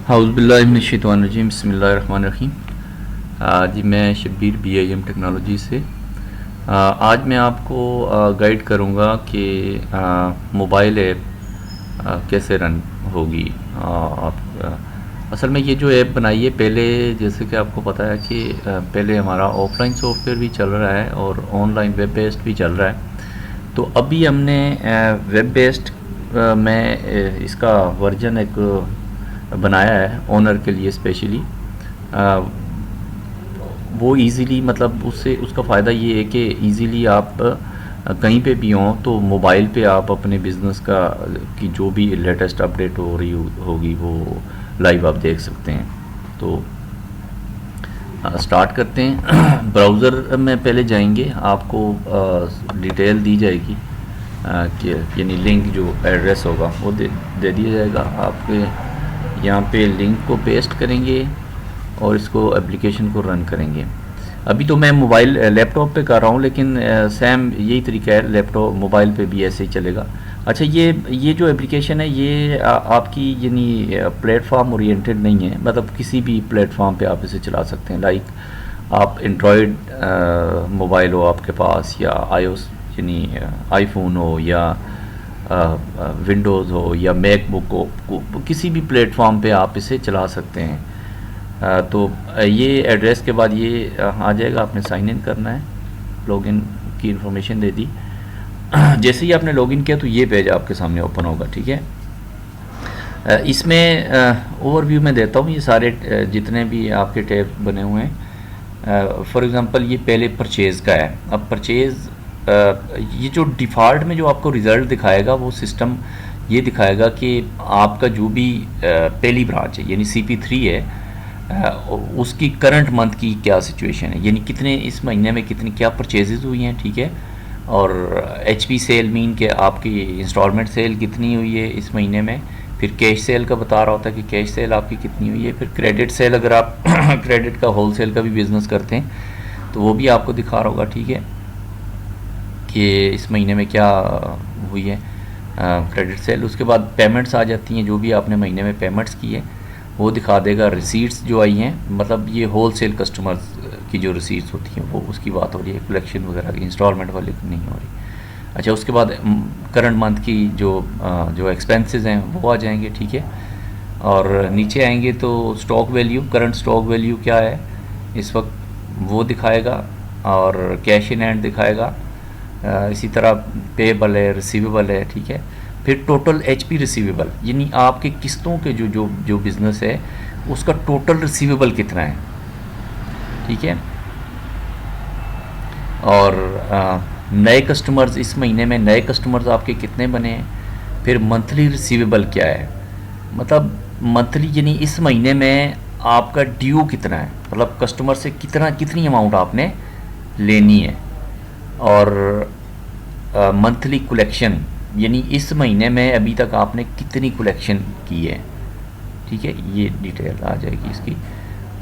हाउज़ुबिल्लाहिमिनश्शैतानिर्रजीम बिस्मिल्लाहिर्रहमानिर्रहीम। जी मैं Shabbir BIM technology से। आज मैं आपको गाइड करूँगा कि मोबाइल ऐप कैसे रन होगी। असल में ये जो ऐप बनाई है, पहले जैसे कि आपको पता है कि पहले हमारा ऑफलाइन सॉफ्टवेयर भी चल रहा है और ऑनलाइन वेब बेस्ड भी चल रहा है। तो अभी हमने वेब बेस्ड में इसका वर्जन एक बनाया है ओनर के लिए स्पेशली। वो इजीली, मतलब उससे उसका फ़ायदा ये है कि इजीली आप कहीं पे भी हों तो मोबाइल पे आप अपने बिज़नेस का की जो भी लेटेस्ट अपडेट हो रही होगी वो लाइव आप देख सकते हैं। तो स्टार्ट करते हैं। ब्राउज़र में पहले जाएंगे, आपको डिटेल दी जाएगी कि यानी लिंक जो एड्रेस होगा वो दे दिया जाएगा। आपके यहाँ पे लिंक को पेस्ट करेंगे और इसको एप्लीकेशन को रन करेंगे। अभी तो मैं मोबाइल लैपटॉप पे कर रहा हूँ, लेकिन सेम यही तरीका है, लैपटॉप मोबाइल पे भी ऐसे ही चलेगा। अच्छा, ये जो एप्लीकेशन है ये आपकी यानी प्लेटफॉर्म ओरिएंटेड नहीं है, मतलब किसी भी प्लेटफॉर्म पे आप इसे चला सकते हैं। लाइक आप एंड्रॉयड मोबाइल हो आपके पास, या iOS यानी आईफोन हो, या विंडोज़ हो, या मैकबुक हो, किसी भी प्लेटफॉर्म पे आप इसे चला सकते हैं। तो ये एड्रेस के बाद ये आ जाएगा, आपने साइन इन करना है, लॉगिन की इन्फॉर्मेशन दे दी। जैसे ही आपने लॉगिन किया तो ये पेज आपके सामने ओपन होगा, ठीक है। इसमें ओवरव्यू में देता हूँ ये सारे जितने भी आपके टैब बने हुए हैं। फॉर एग्ज़ाम्पल ये पहले परचेज़ का है। अब परचेज़ ये जो डिफ़ॉल्ट में जो आपको रिज़ल्ट दिखाएगा वो सिस्टम ये दिखाएगा कि आपका जो भी पहली ब्रांच है यानी CP3 है, उसकी करंट मंथ की क्या सिचुएशन है, यानी कितने इस महीने में कितनी क्या परचेजेज़ हुई हैं, ठीक है। और HP सेल मीन के आपकी इंस्टॉलमेंट सेल कितनी हुई है इस महीने में। फिर कैश सेल का बता रहा होता है कि कैश सेल आपकी कितनी हुई है। फिर क्रेडिट सेल, अगर आप क्रेडिट का होलसेल का भी बिज़नेस करते हैं तो वो भी आपको दिखा रहा होगा, ठीक है, कि इस महीने में क्या हुई है क्रेडिट सेल। उसके बाद पेमेंट्स आ जाती हैं, जो भी आपने महीने में पेमेंट्स की है वो दिखा देगा। रिसीट्स जो आई हैं, मतलब ये होलसेल कस्टमर्स की जो रिसीट्स होती हैं वो उसकी बात हो रही है, कलेक्शन वगैरह की, इंस्टॉलमेंट वाली नहीं हो रही। अच्छा, उसके बाद करंट मंथ की जो एक्सपेंसेस हैं वो आ जाएंगे, ठीक है। और नीचे आएंगे तो stock value, current stock value क्या है इस वक्त वो दिखाएगा, और कैश इन हैंड दिखाएगा। इसी तरह पेबल है, रिसीवेबल है, ठीक है। फिर टोटल HP रिसीवेबल, यानी आपके किस्तों के जो बिज़नेस है उसका टोटल रिसीवेबल कितना है, ठीक है। और नए कस्टमर्स, इस महीने में नए कस्टमर्स आपके कितने बने हैं। फिर मंथली रिसीवेबल क्या है, मतलब मंथली यानी इस महीने में आपका ड्यू कितना है, मतलब कस्टमर से कितनी अमाउंट आपने लेनी है। और मंथली कलेक्शन, यानी इस महीने में अभी तक आपने कितनी कलेक्शन की है, ठीक है, ये डिटेल आ जाएगी इसकी।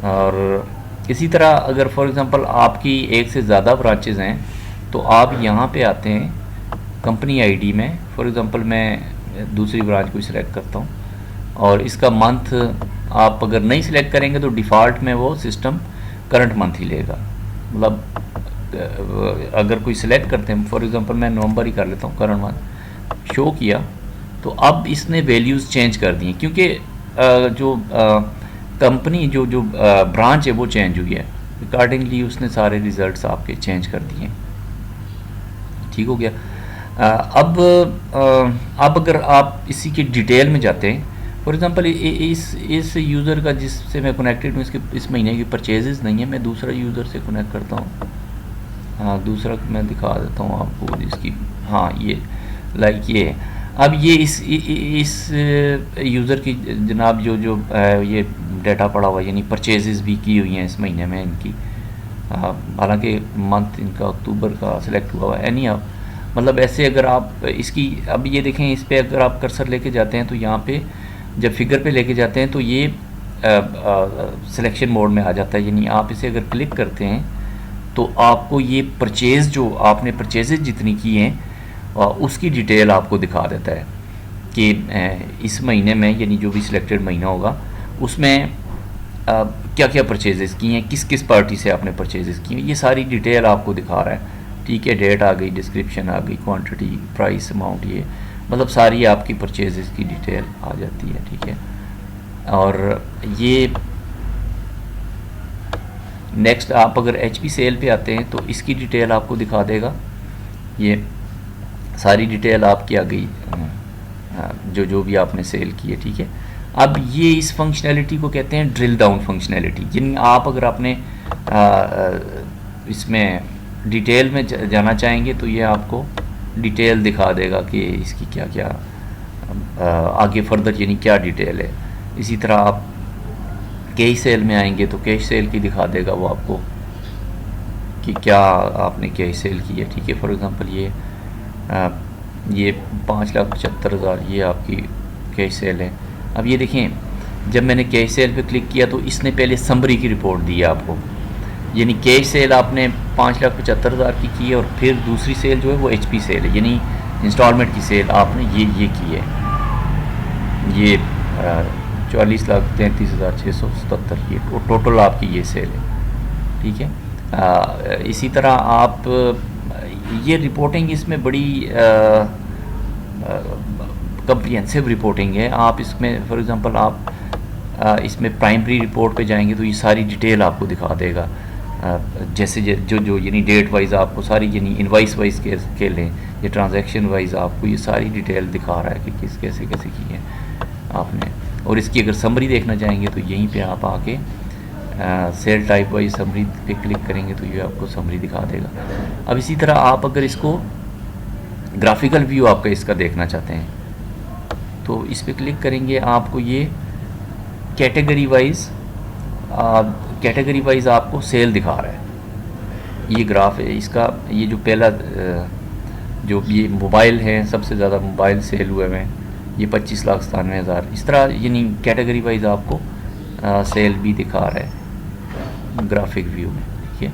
और इसी तरह अगर फॉर एग्ज़ाम्पल आपकी एक से ज़्यादा ब्रांचेज़ हैं तो आप यहाँ पे आते हैं कंपनी ID में। फॉर एग्ज़ाम्पल मैं दूसरी ब्रांच को सिलेक्ट करता हूँ और इसका मंथ आप अगर नहीं सिलेक्ट करेंगे तो डिफ़ॉल्ट में वो सिस्टम करंट मंथ ही लेगा। मतलब अगर कोई सिलेक्ट करते हैं, फॉर एग्ज़ाम्पल मैं नवंबर ही कर लेता हूँ, करंट मंथ शो किया तो अब इसने वैल्यूज़ चेंज कर दी हैं, क्योंकि जो कंपनी जो ब्रांच है वो चेंज हुई है, अकॉर्डिंगली उसने सारे रिज़ल्ट्स आपके चेंज कर दिए हैं, ठीक हो गया। अब अगर आप इसी के डिटेल में जाते हैं, फॉर एग्ज़ाम्पल इस यूज़र का जिससे मैं कनेक्टेड हूँ, इसके इस महीने की परचेजेस नहीं है, मैं दूसरा यूज़र से कनेक्ट करता हूँ। हाँ, दूसरा मैं दिखा देता हूँ आपको इसकी। हाँ, ये लाइक ये अब ये इस यूज़र की जनाब जो ये डाटा पड़ा हुआ, यानी परचेजेस भी की हुई हैं इस महीने में इनकी। हालांकि मंथ इनका अक्टूबर का सिलेक्ट हुआ है, एनी आप मतलब ऐसे अगर आप इसकी अब ये देखें, इस पर अगर आप कर्सर लेके जाते हैं तो यहाँ पे जब फिगर पे लेके जाते हैं तो ये सिलेक्शन मोड में आ जाता है। यानी आप इसे अगर क्लिक करते हैं तो आपको ये परचेज़ जो आपने परचेजेज जितनी की हैं उसकी डिटेल आपको दिखा देता है कि इस महीने में यानी जो भी सिलेक्टेड महीना होगा उसमें क्या क्या परचेजेस की हैं, किस किस पार्टी से आपने परचेजेस की हैं, ये सारी डिटेल आपको दिखा रहा है। ठीक है, डेट आ गई, डिस्क्रिप्शन आ गई, क्वांटिटी, प्राइस, अमाउंट, ये मतलब सारी आपकी परचेजेस की डिटेल आ जाती है। ठीक है, और ये नेक्स्ट आप अगर HP सेल पे आते हैं तो इसकी डिटेल आपको दिखा देगा। ये सारी डिटेल आपकी आ गई जो जो भी आपने सेल की है। ठीक है, अब ये इस फंक्शनैलिटी को कहते हैं ड्रिल डाउन फंक्शनैलिटी, यानी आप अगर आपने इसमें डिटेल में जाना चाहेंगे तो ये आपको डिटेल दिखा देगा कि इसकी क्या क्या आगे फर्दर यानी क्या डिटेल है। इसी तरह आप कैश सेल में आएंगे तो कैश सेल की दिखा देगा वो आपको कि क्या आपने कैश सेल की है। ठीक है, फॉर एग्ज़ाम्पल ये 5,75,000 ये आपकी कैश सेल है। अब ये देखें, जब मैंने कैश सेल पे क्लिक किया तो इसने पहले समरी की रिपोर्ट दी है आपको, यानी कैश सेल आपने 5,75,000 की है, और फिर दूसरी सेल जो है वो HP सेल है, यानी इंस्टॉलमेंट की सेल आपने ये की है, ये 40,33,677 ये टोटल आपकी ये सेल है। ठीक है, इसी तरह आप ये रिपोर्टिंग इसमें बड़ी कंप्रिहेंसिव रिपोर्टिंग है। आप इसमें फॉर एग्ज़ाम्पल आप इसमें प्राइमरी रिपोर्ट पे जाएंगे तो ये सारी डिटेल आपको दिखा देगा, जैसे जो यानी डेट वाइज आपको सारी, यानी इनवाइस वाइज के लें या ट्रांजैक्शन वाइज आपको ये सारी डिटेल दिखा रहा है कि किस कैसे कैसे की है आपने। और इसकी अगर समरी देखना चाहेंगे तो यहीं पे आप आके सेल टाइप वाइज समरी पे क्लिक करेंगे तो ये आपको समरी दिखा देगा। अब इसी तरह आप अगर इसको ग्राफिकल व्यू आपका इसका देखना चाहते हैं तो इस पर क्लिक करेंगे, आपको ये कैटेगरी वाइज आपको सेल दिखा रहा है। ये ग्राफ है इसका, ये जो पहला जो ये मोबाइल है, सबसे ज़्यादा मोबाइल सेल हुए हैं, ये 25,97,000, इस तरह यानी कैटेगरी वाइज आपको सेल भी दिखा रहा है ग्राफिक व्यू में। ठीक है,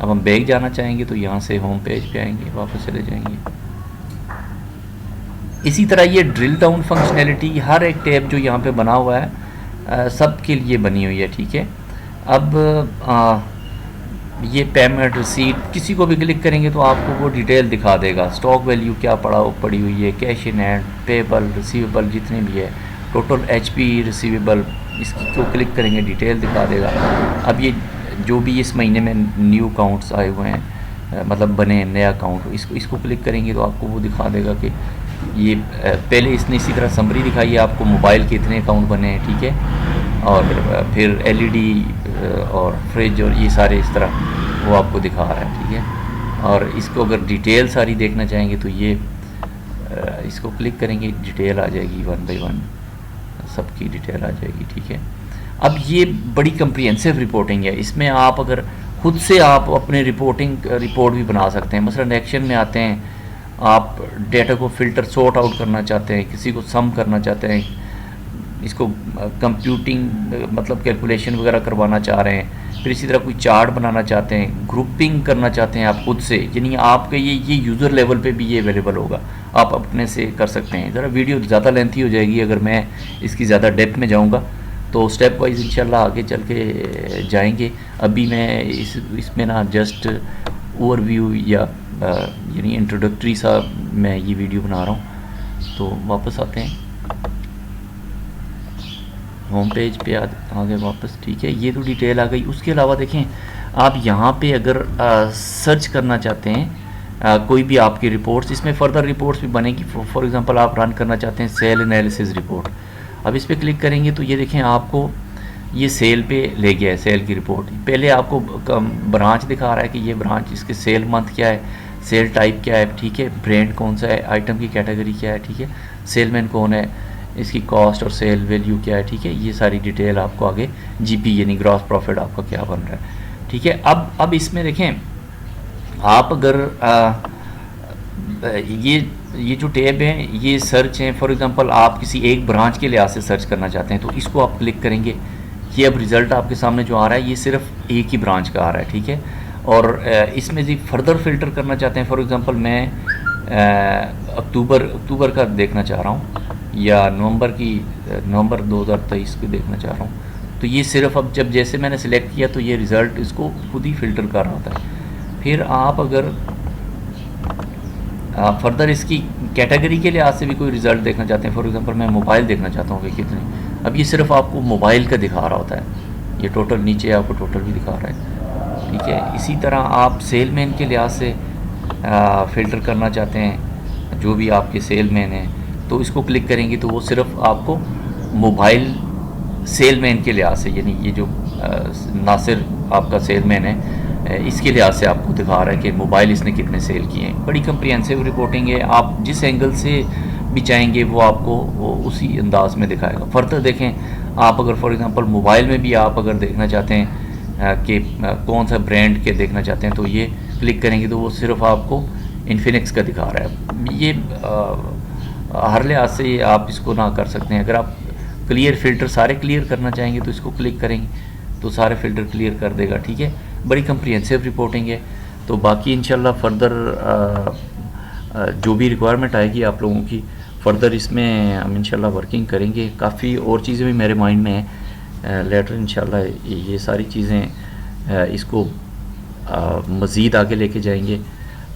अब हम बैक जाना चाहेंगे तो यहाँ से होम पेज पे आएंगे, वापस चले जाएंगे। इसी तरह ये ड्रिल डाउन फंक्शनैलिटी हर एक टैब जो यहाँ पे बना हुआ है सब के लिए बनी हुई है। ठीक है, अब ये पेमेंट रिसीट किसी को भी क्लिक करेंगे तो आपको वो डिटेल दिखा देगा, स्टॉक वैल्यू क्या पड़ी हुई है, cash in hand, payable, receivable जितने भी है, टोटल HP रिसीवेबल, इसकी को क्लिक करेंगे डिटेल दिखा देगा। अब ये जो भी इस महीने में न्यू अकाउंट्स आए हुए हैं, मतलब बने नया अकाउंट, इसको क्लिक करेंगे तो आपको वो दिखा देगा कि ये पहले इसने इसी तरह समरी दिखाई है आपको, मोबाइल के इतने अकाउंट बने हैं। ठीक है, और फिर LED और फ्रिज और ये सारे इस तरह वो आपको दिखा रहा है। ठीक है, और इसको अगर डिटेल सारी देखना चाहेंगे तो ये इसको क्लिक करेंगे, डिटेल आ जाएगी, 1 बाय 1 सबकी डिटेल आ जाएगी। ठीक है, अब ये बड़ी कंप्रिहेंसिव रिपोर्टिंग है, इसमें आप अगर खुद से आप अपने रिपोर्ट भी बना सकते हैं। मसलन एक्शन में आते हैं, आप डेटा को फ़िल्टर सॉर्ट आउट करना चाहते हैं, किसी को सम करना चाहते हैं, इसको कंप्यूटिंग मतलब कैलकुलेशन वगैरह करवाना चाह रहे हैं, फिर इसी तरह कोई चार्ट बनाना चाहते हैं, ग्रुपिंग करना चाहते हैं आप खुद से, यानी आपके ये यूज़र लेवल पे भी ये अवेलेबल होगा, आप अपने से कर सकते हैं। ज़रा वीडियो ज़्यादा लेंथी हो जाएगी अगर मैं इसकी ज़्यादा डेप्थ में जाऊँगा, तो स्टेप वाइज इंशाल्लाह आगे चल के जाएंगे। अभी मैं इसमें ना जस्ट ओवरव्यू या यानी इंट्रोडक्टरी सा मैं ये वीडियो बना रहा हूँ। तो वापस आते हैं होम पेज पे, आ गए वापस। ठीक है, ये तो डिटेल आ गई। उसके अलावा देखें, आप यहाँ पे अगर सर्च करना चाहते हैं कोई भी आपकी रिपोर्ट्स, इसमें फर्दर रिपोर्ट्स भी बनेगी। फॉर एग्जांपल आप रन करना चाहते हैं सेल एनालिसिस रिपोर्ट, अब इस पर क्लिक करेंगे तो ये देखें आपको ये सेल पे ले गया है, सेल की रिपोर्ट। पहले आपको ब्रांच दिखा रहा है कि ये ब्रांच, इसके सेल मंथ क्या है, सेल टाइप क्या है, ठीक है, ब्रांड कौन सा है, आइटम की कैटेगरी क्या है, ठीक है, सेलमैन कौन है, इसकी कॉस्ट और सेल वैल्यू क्या है। ठीक है, ये सारी डिटेल आपको आगे GP यानी ग्रॉस प्रॉफिट आपका क्या बन रहा है। ठीक है, अब इसमें देखें आप अगर ये जो टैब हैं ये सर्च हैं, फॉर एग्जांपल आप किसी एक ब्रांच के लिहाज से सर्च करना चाहते हैं तो इसको आप क्लिक करेंगे, ये अब रिज़ल्ट आपके सामने जो आ रहा है ये सिर्फ एक ही ब्रांच का आ रहा है। ठीक है, और इसमें जी फर्दर फिल्टर करना चाहते हैं, फॉर एग्जांपल मैं अक्टूबर का देखना चाह रहा हूँ, या नवंबर 2023 की देखना चाह रहा हूँ। तो ये सिर्फ अब जब जैसे मैंने सिलेक्ट किया तो ये रिज़ल्ट इसको खुद ही फ़िल्टर कर रहा होता है। फिर आप अगर फर्दर इसकी कैटेगरी के लिहाज से भी कोई रिज़ल्ट देखना चाहते हैं, फॉर एग्जांपल मैं मोबाइल देखना चाहता हूँ कि कितने, अब ये सिर्फ आपको मोबाइल का दिखा रहा होता है, ये टोटल नीचे आपको टोटल भी दिखा रहा है, ठीक है। इसी तरह आप सेलमैन के लिहाज से फ़िल्टर करना चाहते हैं, जो भी आपके सेलमैन हैं, तो इसको क्लिक करेंगे तो वो सिर्फ आपको मोबाइल सेलमैन के लिहाज से, यानी ये जो नासिर आपका सेलमैन है, इसके लिहाज से आपको दिखा रहा है कि मोबाइल इसने कितने सेल किए हैं। बड़ी कंप्रिहेंसिव रिपोर्टिंग है, आप जिस एंगल से भी चाहेंगे वो आपको वो उसी अंदाज में दिखाएगा। फर्दर देखें, आप अगर फॉर एग्जांपल मोबाइल में भी आप अगर देखना चाहते हैं कि कौन सा ब्रांड के देखना चाहते हैं, तो ये क्लिक करेंगे तो वो सिर्फ आपको इन्फिनिक्स का दिखा रहा है। ये हर लिहाज से आप इसको ना कर सकते हैं। अगर आप क्लियर फ़िल्टर सारे क्लियर करना चाहेंगे तो इसको क्लिक करेंगे तो सारे फ़िल्टर क्लियर कर देगा, ठीक है। बड़ी कंप्रिहेंसिव रिपोर्टिंग है। तो बाकी इंशाल्लाह फर्दर जो भी रिक्वायरमेंट आएगी आप लोगों की, फर्दर इसमें हम इंशाल्लाह वर्किंग करेंगे। काफ़ी और चीज़ें भी मेरे माइंड में हैं, लेटर इंशाल्लाह ये सारी चीज़ें इसको मज़ीद आगे लेके जाएंगे।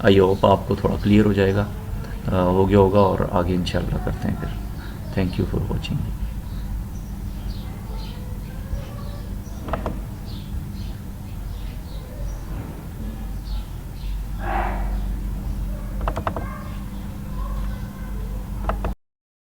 आई होप आपको थोड़ा क्लियर हो जाएगा, हो गया होगा, और आगे इंशाल्लाह करते हैं फिर। Thank you for watching.